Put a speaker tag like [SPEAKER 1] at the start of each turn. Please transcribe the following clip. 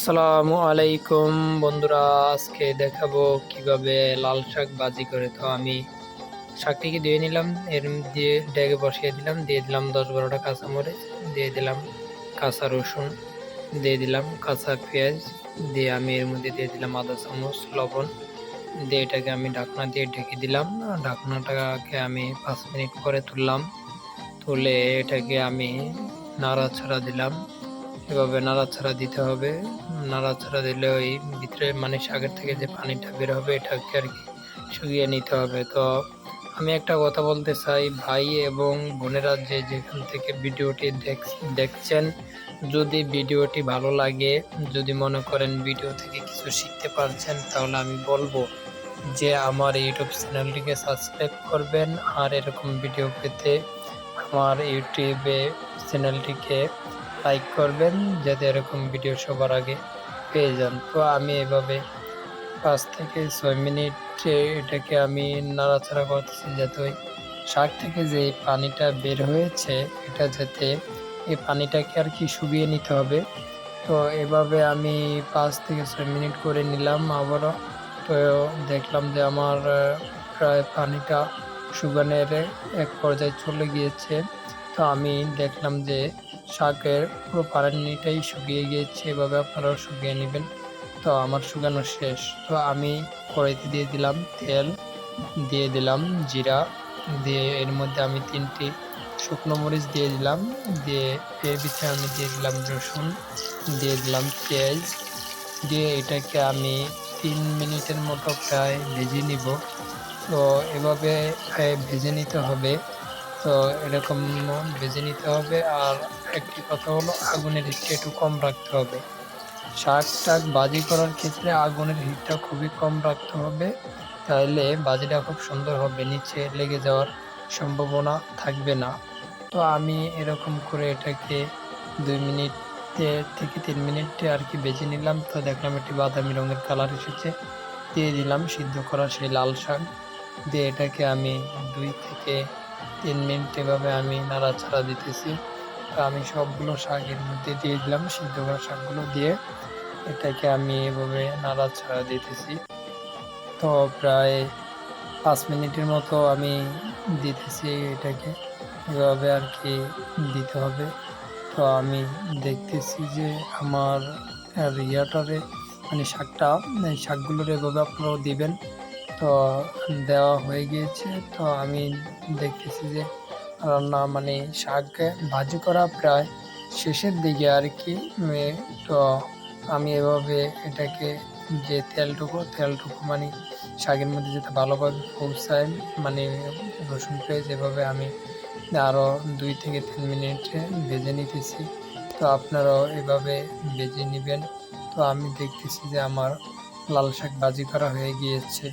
[SPEAKER 1] আসসালামু আলাইকুম বন্ধুরা, আজকে দেখাবো কিভাবে লাল শাক ভাজি করে। তো আমি শাকটিকে ধুয়ে নিলাম, এর দিয়ে ডেকে বসিয়ে দিলাম, দিয়ে দিলাম 10-12টা কাঁচামরিচ, দিয়ে দিলাম কাঁচা রসুন, দিয়ে দিলাম কাঁচা পেঁয়াজ, দিয়ে আমি এর মধ্যে দিয়ে দিলাম আধা চামচ লবণ, দিয়ে এটাকে আমি ঢাকনা দিয়ে ঢেকে দিলাম। ঢাকনাটাকে আমি 5 মিনিট পরে তুললাম, তুলে এটাকে আমি নাড়াচাড়া দিলাম। এভাবে নাড়াচাড়া দিতে হবে। নাড়াচাড়া দিলে ওই ভিতরে মানে শাকের থেকে যে পানিটা বের হবে এটাকে আর কি শুকিয়ে নিতে হবে। তো আমি একটা কথা বলতে চাই, ভাই এবং বোনেরা যে যেখান থেকে ভিডিওটি দেখছেন, যদি ভিডিওটি ভালো লাগে, যদি মনে করেন ভিডিও থেকে কিছু শিখতে পারছেন, তাহলে আমি বলবো যে আমার ইউটিউব চ্যানেলটিকে সাবস্ক্রাইব করবেন। আর এরকম ভিডিও পেতে আমার ইউটিউবে চ্যানেলটিকে লাইক করবেন, যাতে এরকম ভিডিও সবার আগে পেয়ে যান। তো আমি এভাবে 5 থেকে 6 মিনিট এটাকে আমি নাড়াচাড়া করতেছি, যাতে ওই শাক থেকে যে পানিটা বের হয়েছে এটা যাতে এই পানিটাকে আর কি শুকিয়ে নিতে হবে। তো এভাবে আমি 5 থেকে 6 মিনিট করে নিলাম আবারও। তো দেখলাম যে আমার প্রায় পানিটা শুকানোর এক পর্যায়ে চলে গিয়েছে। তো আমি দেখলাম যে শাকের পুরো পানিটাই শুকিয়ে গিয়েছে, এভাবে আপনারাও শুকিয়ে নেবেন। তো আমার শুকানো শেষ। তো আমি কড়াইতে দিয়ে দিলাম তেল, দিয়ে দিলাম জিরা, দিয়ে এর মধ্যে আমি 3টি শুকনো মরিচ দিয়ে দিলাম, দিয়ে এর ভিতরে আমি দিয়ে দিলাম রসুন, দিয়ে দিলাম পেঁয়াজ, দিয়ে এটাকে আমি 3 মিনিটের মতো প্রায় ভেজে নিব। তো এভাবে ভেজে নিতে হবে। তো এরকম ভেজে নিতে হবে। আর একটি কথা হলো, আগুনের হিটটা একটু কম রাখতে হবে। শাক টাক ভাজি করার ক্ষেত্রে আগুনের হিটটা খুবই কম রাখতে হবে, তাহলে ভাজিটা খুব সুন্দর হবে, নিচে লেগে যাওয়ার সম্ভাবনা থাকবে না। তো আমি এরকম করে এটাকে 2 মিনিট থেকে 3 মিনিটে আর কি ভেজে নিলাম। তো দেখলাম একটি বাদামি রঙের কালার এসেছে, দিয়ে দিলাম সিদ্ধ করা সেই লাল শাক, দিয়ে এটাকে আমি 2 থেকে 3 মিনিট এভাবে আমি নাড়াচাড়া দিতেছি। তো আমি সবগুলো শাক এর মধ্যে দিয়ে দিলাম, সিদ্ধ করা শাকগুলো দিয়ে এটাকে আমি এভাবে নাড়াচাড়া দিতেছি। তো প্রায় 5 মিনিটের মতো আমি দিতেছি এটাকে, এভাবে আর কি দিতে হবে। তো আমি দেখতেছি যে আমার ইয়াটারে মানে শাকটা, এই শাকগুলোর এভাবে আপনারাও দিবেন। তো দেওয়া হয়ে গিয়েছে। তো আমি দেখতেছি যে রান্না মানে শাক ভাজি করা প্রায় শেষের দিকে আর কি। তো আমি এভাবে এটাকে যে তেলটুকু মানে শাকের মধ্যে যাতে ভালোভাবে পৌঁছায়, মানে রসুন পেঁয়াজ, এভাবে আমি আরও 2 থেকে 3 মিনিট ভেজে নিতেছি। তো আপনারাও এভাবে ভেজে নেবেন। তো আমি দেখতেছি যে আমার লাল শাক ভাজি করা হয়ে গিয়েছে।